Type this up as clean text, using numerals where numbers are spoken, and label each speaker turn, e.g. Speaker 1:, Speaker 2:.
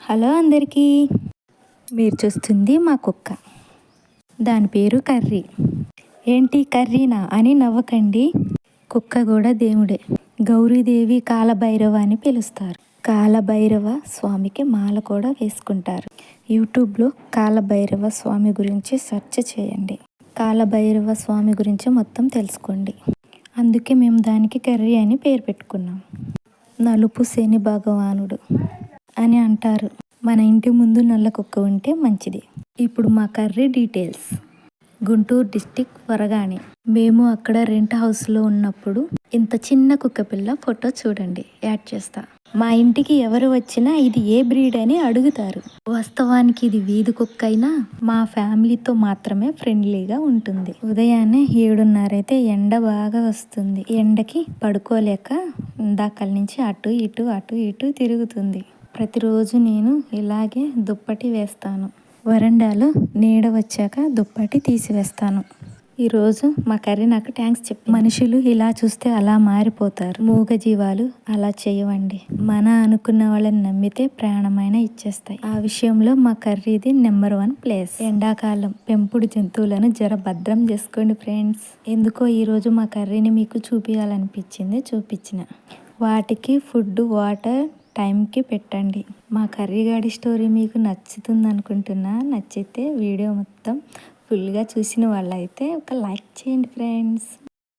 Speaker 1: Hello అందరికీ. మీరు చూస్తుంది మా కుక్క. దాని పేరు కర్రీ. ఏంటి కర్రీనా అని నవ్వకండి. కుక్క కూడా దేవుడే. గౌరీదేవి కాలభైరవ అని పిలుస్తారు. కాలభైరవ స్వామికి మాల కూడా వేసుకుంటారు. యూట్యూబ్లో కాలభైరవ స్వామి గురించి సెర్చ్ చేయండి. కాలభైరవ స్వామి గురించి మొత్తం తెలుసుకోండి. అందుకే మేము దానికి కర్రీ అని పేరు పెట్టుకున్నాం. నలుపు శని భగవానుడు అని అంటారు. మన ఇంటి ముందు నల్ల కుక్క ఉంటే మంచిది. ఇప్పుడు మా curry details. Guntur district Varagani. మేము అక్కడ రెంట్ హౌస్లో ఉన్నప్పుడు ఇంత చిన్న కుక్క పిల్ల ఫోటో చూడండి, యాడ్ చేస్తా. మా ఇంటికి ఎవరు వచ్చినా ఇది ఏ బ్రీడ్ అని అడుగుతారు. వాస్తవానికి ఇది వీధి కుక్క అయినా మా ఫ్యామిలీతో మాత్రమే ఫ్రెండ్లీగా ఉంటుంది. ఉదయాన్నే 7:30 అయితే ఎండ బాగా వస్తుంది. ఎండకి పడుకోలేక ఇందాకల నుంచి అటు ఇటు తిరుగుతుంది. ప్రతిరోజు నేను ఇలాగే దుప్పటి వేస్తాను. వరండాలో నీడ వచ్చాక దుప్పటి తీసివేస్తాను. ఈరోజు మా కర్రీ నాకు థ్యాంక్స్ చెప్పి. మనుషులు ఇలా చూస్తే అలా మారిపోతారు. మూగజీవాలు అలా చేయవండి. మన అనుకున్న వాళ్ళని నమ్మితే ప్రాణమైన ఇచ్చేస్తాయి. ఆ విషయంలో మా కర్రీది నెంబర్ 1 ప్లేస్. ఎండాకాలం పెంపుడు జంతువులను జర భద్రం చేసుకోండి ఫ్రెండ్స్. ఎందుకో ఈరోజు మా కర్రీని మీకు చూపించాలనిపించింది, చూపించిన. వాటికి ఫుడ్, వాటర్ టైంకి పెట్టండి. మా కర్రీగాడి స్టోరీ మీకు నచ్చుతుంది అనుకుంటున్నా. నచ్చితే వీడియో మొత్తం ఫుల్గా చూసిన వాళ్ళైతే ఒక లైక్ చేయండి ఫ్రెండ్స్.